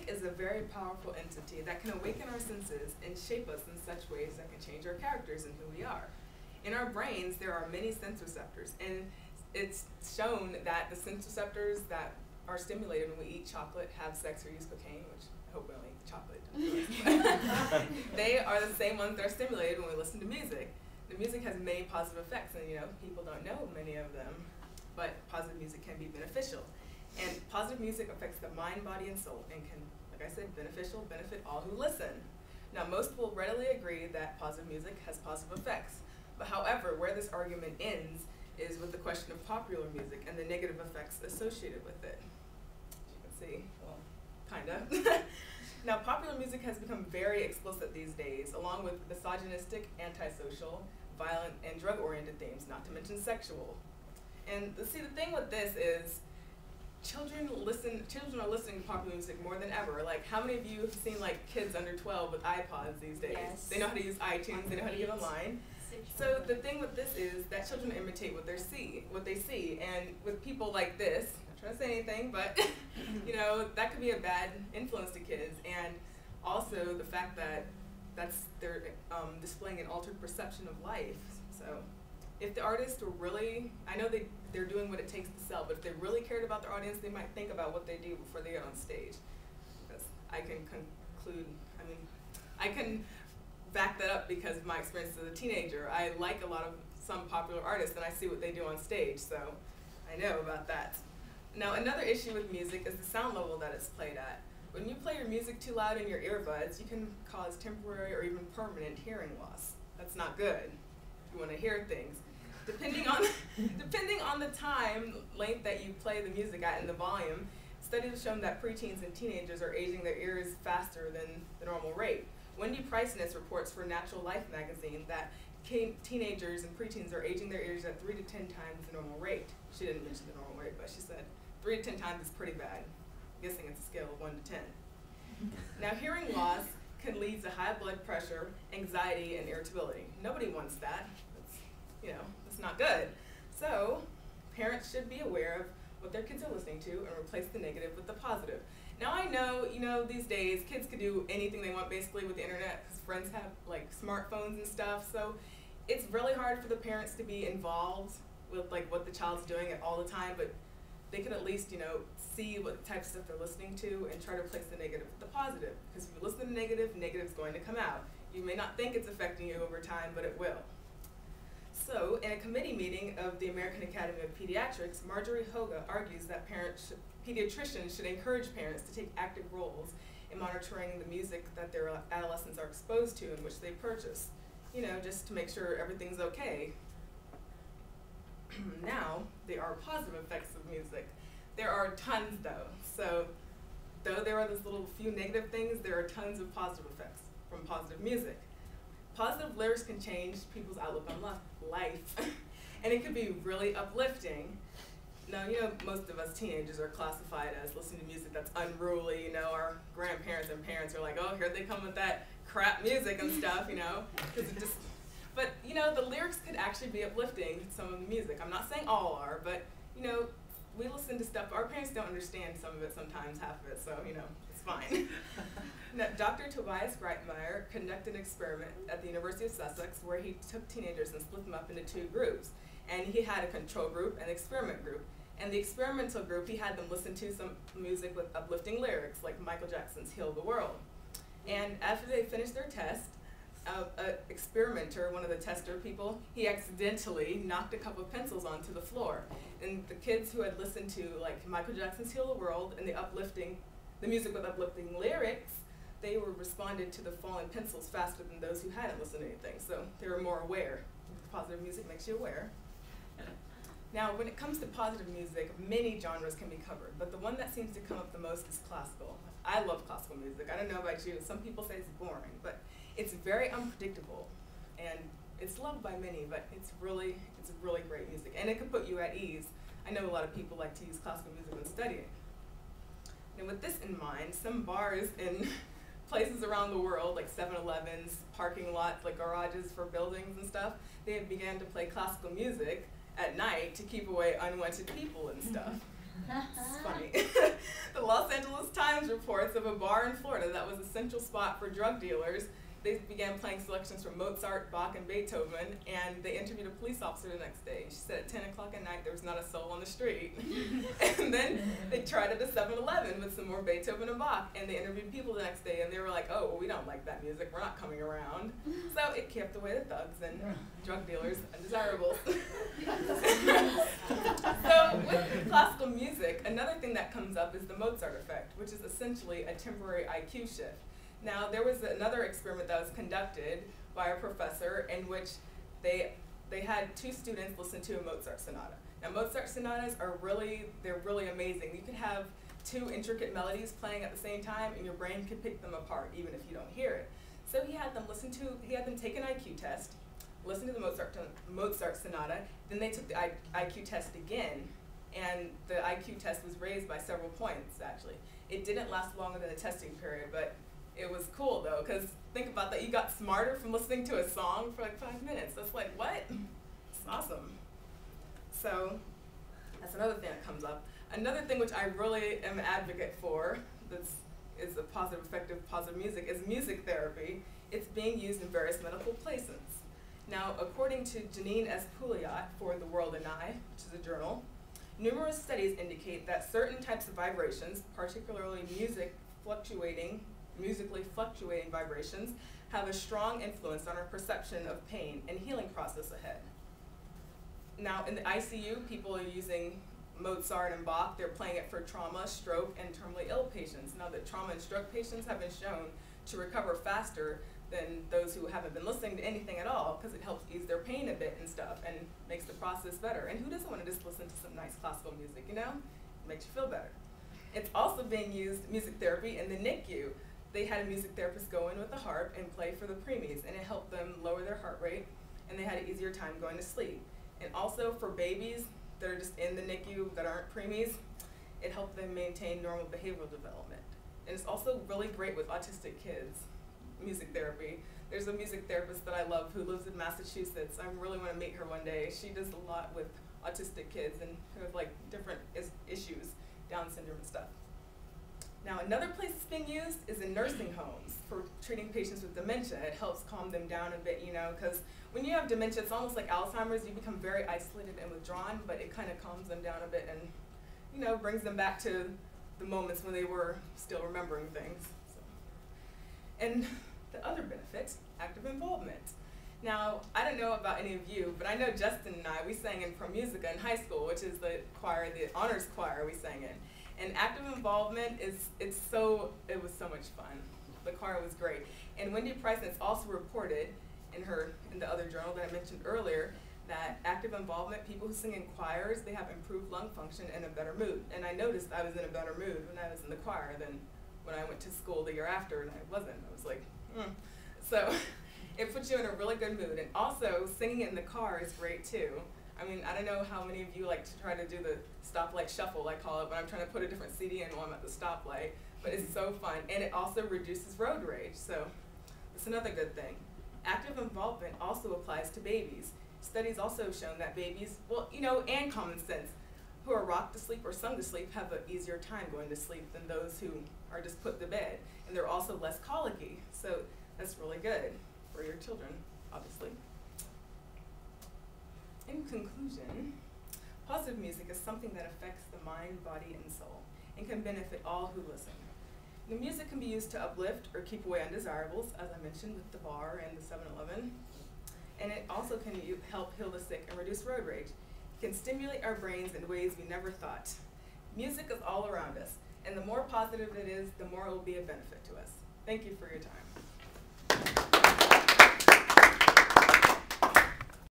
is a very powerful entity that can awaken our senses and shape us in such ways that can change our characters and who we are. In our brains, there are many sense receptors, and it's shown that the sense receptors that are stimulated when we eat chocolate, have sex, or use cocaine, which I hope we don't eat chocolate. They are the same ones that are stimulated when we listen to music. The music has many positive effects, and people don't know many of them, but positive music can be beneficial. And positive music affects the mind, body, and soul, and can, like I said, benefit all who listen. Now, most will readily agree that positive music has positive effects. But however, where this argument ends is with the question of popular music and the negative effects associated with it. As you can see, well, kinda. Now, popular music has become very explicit these days, along with misogynistic, antisocial, violent, and drug-oriented themes, not to mention sexual. And see, the thing with this is, children are listening to popular music more than ever. Like, how many of you have seen like kids under 12 with iPods these days? Yes. They know how to use iTunes, they know how to get online. So the thing with this is that children imitate what they see, and with people like this, I'm not trying to say anything, but that could be a bad influence to kids, and also the fact that they're displaying an altered perception of life. So if the artists were really, I know they're doing what it takes to sell, but if they really cared about their audience, they might think about what they do before they get on stage. Because I can conclude, I can back that up because of my experience as a teenager. I like a lot of some popular artists, and I see what they do on stage, so I know about that. Now, another issue with music is the sound level that it's played at. When you play your music too loud in your earbuds, you can cause temporary or even permanent hearing loss. That's not good if you want to hear things. Depending on the time length that you play the music at and the volume, studies have shown that preteens and teenagers are aging their ears faster than the normal rate. Wendy Priceness reports for Natural Life magazine that teenagers and preteens are aging their ears at 3 to 10 times the normal rate. She didn't mention the normal rate, but she said 3 to 10 times is pretty bad. I'm guessing it's a scale of 1 to 10. Now, hearing loss can lead to high blood pressure, anxiety, and irritability. Nobody wants that. It's not good. So, parents should be aware of what their kids are listening to and replace the negative with the positive. Now, I know, these days kids can do anything they want basically with the internet because friends have like smartphones and stuff. So, it's really hard for the parents to be involved with like what the child's doing at all the time, but they can at least, see what type of stuff they're listening to and try to replace the negative with the positive. Because if you listen to negative, negative's going to come out. You may not think it's affecting you over time, but it will. So, in a committee meeting of the American Academy of Pediatrics, Marjorie Hoga argues that pediatricians should encourage parents to take active roles in monitoring the music that their adolescents are exposed to and which they purchase, just to make sure everything's okay. Now, there are positive effects of music. There are tons, though. So, though there are those little few negative things, there are tons of positive effects from positive music. Positive lyrics can change people's outlook on life, and it could be really uplifting. Now, most of us teenagers are classified as listening to music that's unruly. Our grandparents and parents are like, oh, here they come with that crap music and stuff, because it just. But the lyrics could actually be uplifting. Some of the music. I'm not saying all are, but we listen to stuff. Our parents don't understand some of it sometimes, half of it. So it's fine. Now, Dr. Tobias Breitmeyer conducted an experiment at the University of Sussex where he took teenagers and split them up into 2 groups. And he had a control group and an experiment group. And the experimental group, he had them listen to some music with uplifting lyrics, like Michael Jackson's Heal the World. And after they finished their test, an experimenter, one of the tester people, he accidentally knocked a couple of pencils onto the floor. And the kids who had listened to like Michael Jackson's Heal the World and the music with uplifting lyrics, they were responded to the falling pencils faster than those who hadn't listened to anything. So they were more aware. Positive music makes you aware. Now, when it comes to positive music, many genres can be covered, but the one that seems to come up the most is classical. I love classical music. I don't know about you. Some people say it's boring, but it's very unpredictable, and it's loved by many, but it's really great music, and it can put you at ease. I know a lot of people like to use classical music when studying. And with this in mind, some bars in places around the world, like 7-Elevens, parking lots, like garages for buildings and stuff, they have began to play classical music at night to keep away unwanted people and stuff. It's funny. The Los Angeles Times reports of a bar in Florida that was a central spot for drug dealers. They began playing selections from Mozart, Bach, and Beethoven, and they interviewed a police officer the next day. She said at 10 o'clock at night there was not a soul on the street. And then they tried it at 7-Eleven with some more Beethoven and Bach, and they interviewed people the next day, and they were like, oh, well, we don't like that music, we're not coming around. So it kept away the thugs and drug dealers, undesirables. So with classical music, another thing that comes up is the Mozart effect, which is essentially a temporary IQ shift. Now, there was another experiment that was conducted by a professor in which they had 2 students listen to a Mozart sonata. Now, Mozart sonatas they're really amazing. You could have 2 intricate melodies playing at the same time, and your brain could pick them apart, even if you don't hear it. So he had them take an IQ test, listen to the Mozart sonata, then they took the IQ test again, and the IQ test was raised by several points, actually. It didn't last longer than the testing period, but it was cool though, because think about that, you got smarter from listening to a song for like 5 minutes. That's like, what? It's awesome. So that's another thing that comes up. Another thing which I really am an advocate for, is a positive, effective, positive music, is music therapy. It's being used in various medical placements. Now, according to Janine S. Pouliot for The World and I, which is a journal, numerous studies indicate that certain types of vibrations, particularly musically fluctuating vibrations, have a strong influence on our perception of pain and healing process ahead. Now, in the ICU, people are using Mozart and Bach. They're playing it for trauma, stroke, and terminally ill patients. Now, the trauma and stroke patients have been shown to recover faster than those who haven't been listening to anything at all, because it helps ease their pain a bit and stuff and makes the process better. And who doesn't want to just listen to some nice classical music, you know? It makes you feel better. It's also being used, music therapy, in the NICU. They had a music therapist go in with a harp and play for the preemies, and it helped them lower their heart rate, and they had an easier time going to sleep. And also for babies that are just in the NICU that aren't preemies, it helped them maintain normal behavioral development. And it's also really great with autistic kids, music therapy. There's a music therapist that I love who lives in Massachusetts. I really want to meet her one day. She does a lot with autistic kids and who have like different issues, Down syndrome and stuff. Now, another place it's being used is in nursing homes for treating patients with dementia. It helps calm them down a bit, you know, because when you have dementia, it's almost like Alzheimer's. You become very isolated and withdrawn, but it kind of calms them down a bit and, you know, brings them back to the moments when they were still remembering things. So. And the other benefit, active involvement. Now, I don't know about any of you, but I know Justin and I, we sang in Pro Musica in high school, which is the choir, the honors choir we sang in. And active involvement it was so much fun. The choir was great. And Wendy Price has also reported in the other journal that I mentioned earlier that active involvement, people who sing in choirs, they have improved lung function and a better mood. And I noticed I was in a better mood when I was in the choir than when I went to school the year after and I wasn't. I was like, So it puts you in a really good mood. And also, singing in the car is great too. I mean, I don't know how many of you like to try to do the stoplight shuffle, I call it, when I'm trying to put a different CD in while I'm at the stoplight, but it's so fun. And it also reduces road rage, so it's another good thing. Active involvement also applies to babies. Studies also have shown that babies, well, you know, and common sense, who are rocked to sleep or sung to sleep have an easier time going to sleep than those who are just put to bed. And they're also less colicky, so that's really good for your children, obviously. In conclusion, positive music is something that affects the mind, body, and soul, and can benefit all who listen. The music can be used to uplift or keep away undesirables, as I mentioned with the bar and the 7-Eleven, and it also can help heal the sick and reduce road rage. It can stimulate our brains in ways we never thought. Music is all around us, and the more positive it is, the more it will be a benefit to us. Thank you for your time.